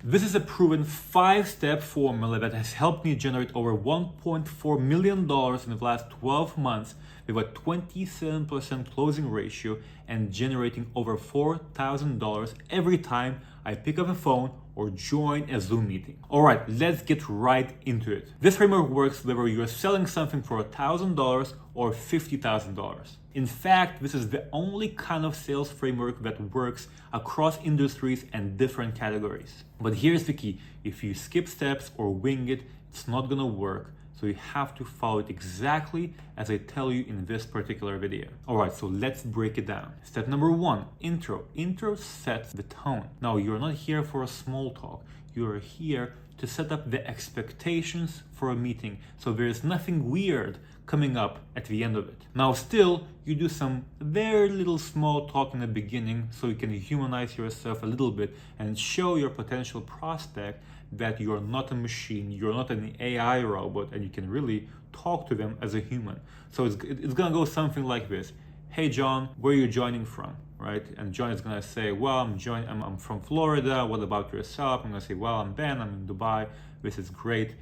This is a proven 5-step formula that has helped me generate over $1.4 million in the last 12 months with a 27% closing ratio and generating over $4,000 every time I pick up a phone or join a Zoom meeting. Alright, let's get right into it. This framework works whether you're selling something for $1,000 or $50,000. In fact, this is the only kind of sales framework that works across industries and different categories. But here's the key: if you skip steps or wing it, it's not gonna work. So you have to follow it exactly as I tell you in this particular video. Alright, so let's break it down. Step number 1, intro. Intro sets the tone. Now, you're not here for a small talk. You're here to set up the expectations for a meeting, so there is nothing weird coming up at the end of it. Now, still, you do some very little small talk in the beginning so you can humanize yourself a little bit and show your potential prospect that you're not a machine, you're not an AI robot, and you can really talk to them as a human. So it's gonna go something like this: hey John, where are you joining from? Right? And John is gonna say, well, I'm from Florida. What about yourself? I'm gonna say, well, I'm Ben, I'm in Dubai. This is great.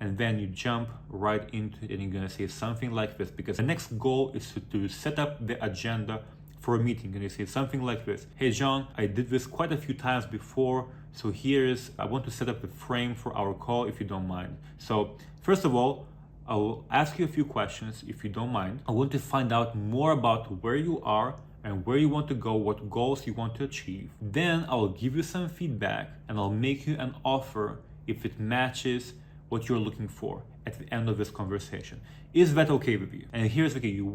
And then you jump right into it and you're gonna say something like this, because the next goal is to set up the agenda for a meeting. And you say something like this: hey John, I did this quite a few times before, so I want to set up the frame for our call, if you don't mind. So first of all, I will ask you a few questions, if you don't mind. I want to find out more about where you are and where you want to go, what goals you want to achieve. Then I'll give you some feedback and I'll make you an offer if it matches what you're looking for at the end of this conversation. Is that okay with you? And here's the key: you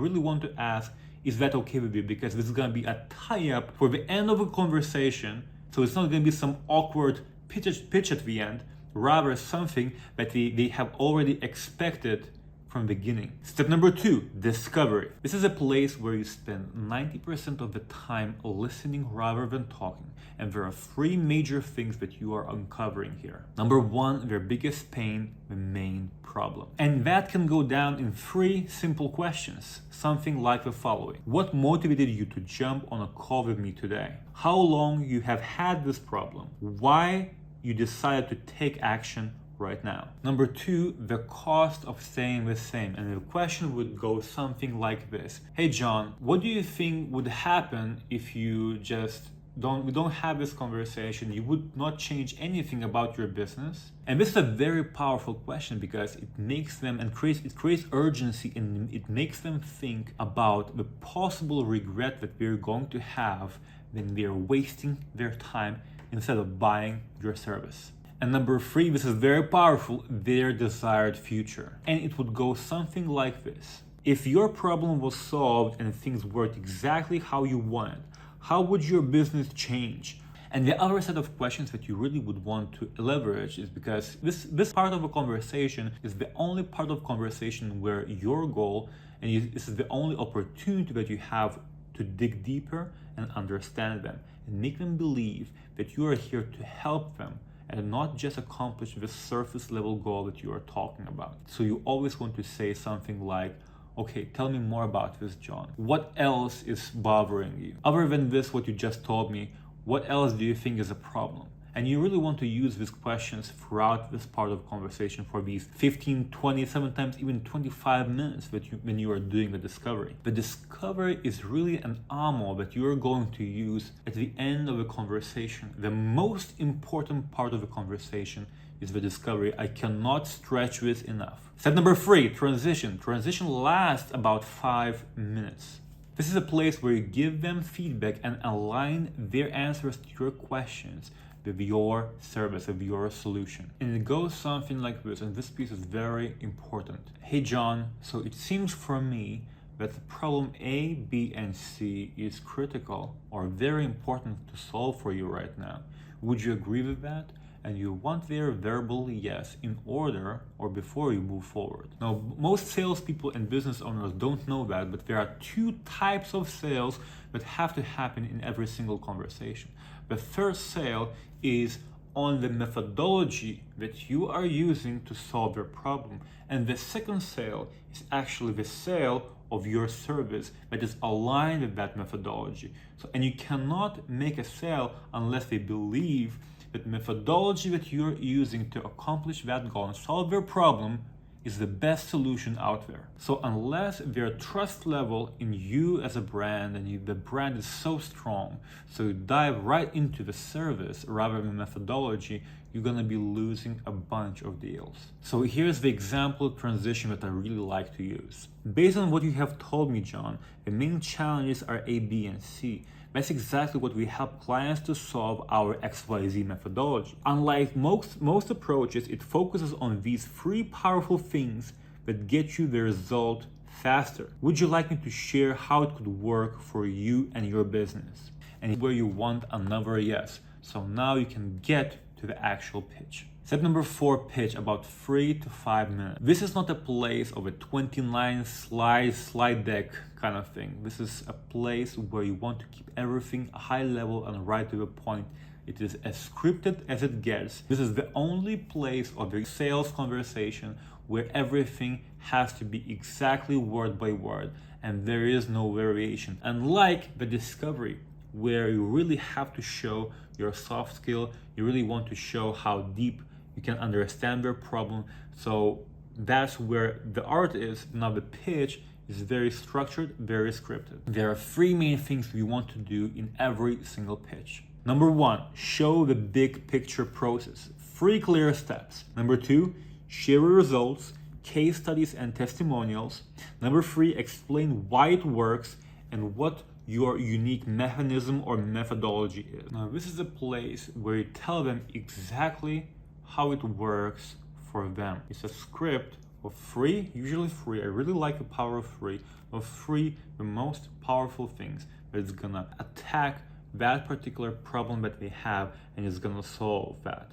really want to ask, is that okay with you? Because this is gonna be a tie-up for the end of a conversation. So it's not gonna be some awkward pitch at the end, rather something that they have already expected from the beginning. Step number 2, discovery. This is a place where you spend 90% of the time listening rather than talking. And there are 3 major things that you are uncovering here. Number 1, their biggest pain, the main problem. And that can go down in 3 simple questions. Something like the following: what motivated you to jump on a call with me today? How long you have had this problem? Why you decided to take action right now? Number 2, the cost of staying the same. And the question would go something like this: hey John, what do you think would happen if you just we don't have this conversation? You would not change anything about your business? And this is a very powerful question, because it makes them and creates urgency, and it makes them think about the possible regret that they're going to have when they're wasting their time instead of buying your service. And number 3, this is very powerful: their desired future. And it would go something like this: if your problem was solved and things worked exactly how you wanted, how would your business change? And the other set of questions that you really would want to leverage is, because this part of a conversation is the only part of conversation where your goal, this is the only opportunity that you have to dig deeper and understand them and make them believe that you are here to help them and not just accomplish the surface level goal that you are talking about. So you always want to say something like, okay, tell me more about this, John. What else is bothering you? Other than this, what you just told me, what else do you think is a problem? And you really want to use these questions throughout this part of conversation for these 15, 20, sometimes even 25 minutes when you are doing the discovery. The discovery is really an ammo that you are going to use at the end of the conversation. The most important part of the conversation is the discovery. I cannot stretch this enough. Step number 3, transition. Transition lasts about 5 minutes. This is a place where you give them feedback and align their answers to your questions with your service, with your solution. And it goes something like this, and this piece is very important. Hey John, so it seems for me that the problem A, B, and C is critical or very important to solve for you right now. Would you agree with that? And you want their verbal yes in order or before you move forward. Now, most salespeople and business owners don't know that, but there are 2 types of sales that have to happen in every single conversation. The first sale is on the methodology that you are using to solve your problem. And the second sale is actually the sale of your service that is aligned with that methodology. And you cannot make a sale unless they believe that methodology that you're using to accomplish that goal and solve their problem is the best solution out there. So unless their trust level in you as a brand and the brand is so strong, so you dive right into the service rather than methodology, you're gonna be losing a bunch of deals. So here's the example transition that I really like to use. Based on what you have told me, John, the main challenges are A, B, and C. That's exactly what we help clients to solve our XYZ methodology. Unlike most approaches, it focuses on these three powerful things that get you the result faster. Would you like me to share how it could work for you and your business? And where you want another yes. So now you can get to the actual pitch. Step number 4, pitch about 3 to 5 minutes. This is not a place of a 29 slide deck kind of thing. This is a place where you want to keep everything high level and right to the point. It is as scripted as it gets. This is the only place of the sales conversation where everything has to be exactly word by word and there is no variation. Unlike the discovery, where you really have to show your soft skill, you really want to show how deep you can understand their problem. So that's where the art is. Now the pitch is very structured, very scripted. There are 3 main things we want to do in every single pitch. Number 1, show the big picture process. 3 clear steps. Number 2, share your results, case studies and testimonials. Number 3, explain why it works and what your unique mechanism or methodology is. Now this is a place where you tell them exactly how it works for them. It's a script of 3, usually 3. I really like the power of 3, of 3 the most powerful things that's gonna attack that particular problem that they have and is gonna solve that,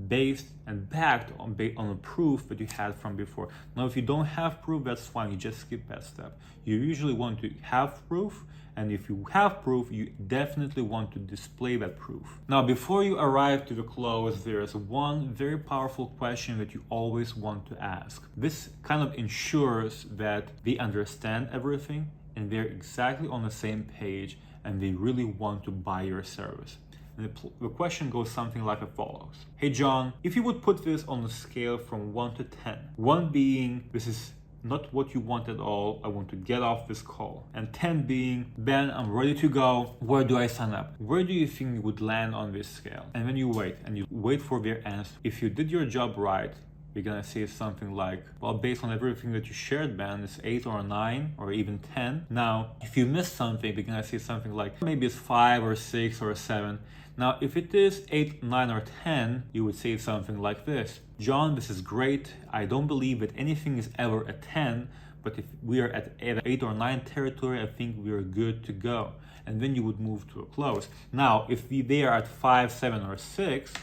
based and backed on the proof that you had from before. Now if you don't have proof, that's fine, you just skip that step. You usually want to have proof, and if you have proof, you definitely want to display that proof. Now before you arrive to the close, there's one very powerful question that you always want to ask. This kind of ensures that they understand everything and they're exactly on the same page and they really want to buy your service. And the question goes something like as follows. Hey John, if you would put this on a scale from 1 to 10, 1 being this is not what you want at all, I want to get off this call, and 10 being, Ben, I'm ready to go, where do I sign up? Where do you think you would land on this scale? And then you wait for their answer. If you did your job right, you're gonna say something like, well, based on everything that you shared, Ben, it's 8 or 9 or even 10. Now, if you missed something, you're gonna say something like, maybe it's 5 or 6 or 7. Now, if it is 8, 9, or 10, you would say something like this. John, this is great. I don't believe that anything is ever a 10, but if we are at 8 or 9 territory, I think we are good to go. And then you would move to a close. Now, if they are at 5, 7, or 6,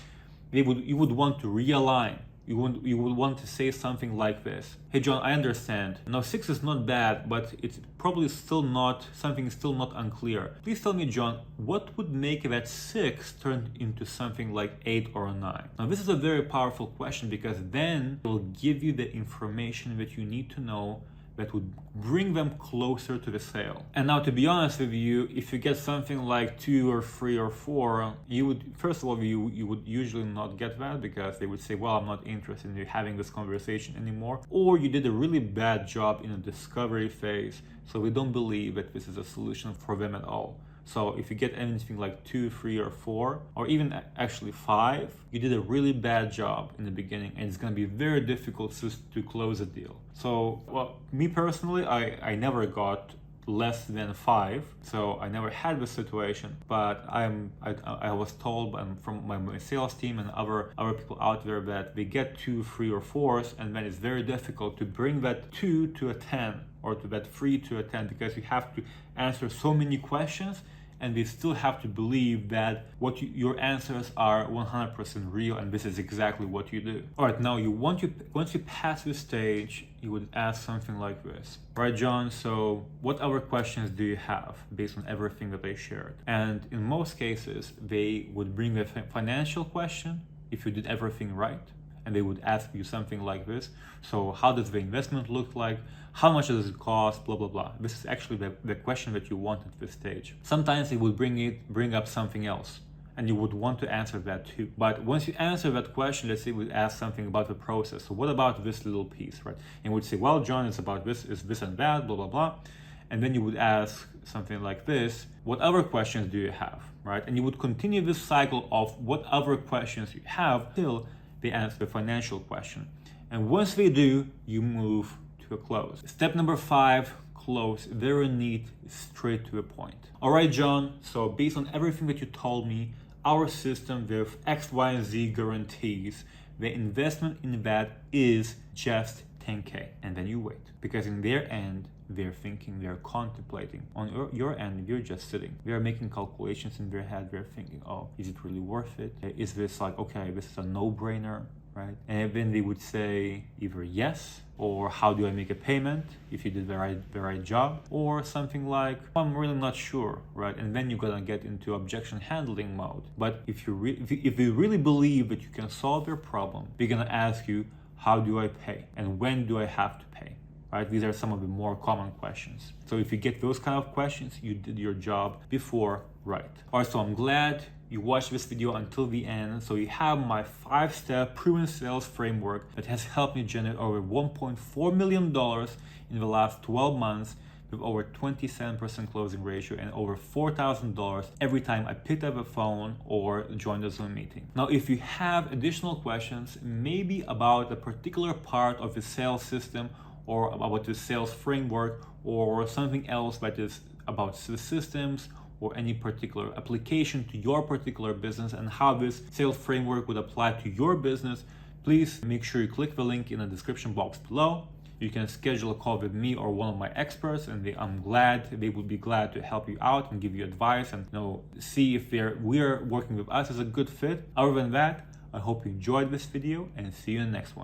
you would want to realign. You would want to say something like this. Hey John, I understand. Now 6 is not bad, but it's probably still not unclear. Please tell me, John, what would make that 6 turn into something like 8 or 9? Now this is a very powerful question because then it will give you the information that you need to know that would bring them closer to the sale. And now, to be honest with you, if you get something like 2 or 3 or 4, you would, first of all, you would usually not get that because they would say, well, I'm not interested in you having this conversation anymore. Or you did a really bad job in a discovery phase, so we don't believe that this is a solution for them at all. So if you get anything like 2, 3, or 4, or even actually 5, you did a really bad job in the beginning and it's going to be very difficult to close a deal. So, well, me personally, I never got less than 5, so I never had this situation, but I was told from my sales team and other people out there that they get 2, 3, or 4s, and then it's very difficult to bring that 2 to a 10 or to that 3 to a 10 because you have to answer so many questions and they still have to believe that your answers are 100% real and this is exactly what you do. All right, now once you pass this stage, you would ask something like this. All right, John, so what other questions do you have based on everything that I shared? And in most cases, they would bring a financial question if you did everything right. And they would ask you something like this. So how does the investment look like? How much does it cost? Blah, blah, blah. This is actually the question that you want at this stage. Sometimes they would bring up something else. and you would want to answer that too. But once you answer that question, let's say we ask something about the process. So what about this little piece, right? And we'd say, well, John, it's about this, is this and that, blah, blah, blah. And then you would ask something like this, what other questions do you have, right? And you would continue this cycle of what other questions you have till they answer the financial question. And once they do, you move to a close. Step number 5, close. Very neat, straight to a point. All right, John, so based on everything that you told me, our system with X, Y, and Z guarantees the investment in that is just 10K. And then you wait, because in their end, they're thinking, they're contemplating. On your end, you're just sitting. They're making calculations in their head. They're thinking, oh, is it really worth it? Is this like, okay, this is a no-brainer, right? And then they would say either yes, or how do I make a payment if you did the right job, or something like, I'm really not sure, right? And then you're gonna get into objection handling mode. But if you really believe that you can solve your problem, they're gonna ask you, how do I pay? And when do I have to pay? Right? These are some of the more common questions. So if you get those kind of questions, you did your job before right. All right, so I'm glad you watched this video until the end. So you have my 5-step proven sales framework that has helped me generate over $1.4 million in the last 12 months with over 27% closing ratio and over $4,000 every time I picked up a phone or joined a Zoom meeting. Now, if you have additional questions, maybe about a particular part of the sales system or about the sales framework or something else that is about the systems or any particular application to your particular business and how this sales framework would apply to your business, please make sure you click the link in the description box below. You can schedule a call with me or one of my experts, and they would be glad to help you out and give you advice and see if we're working with us as a good fit. Other than that, I hope you enjoyed this video and see you in the next one.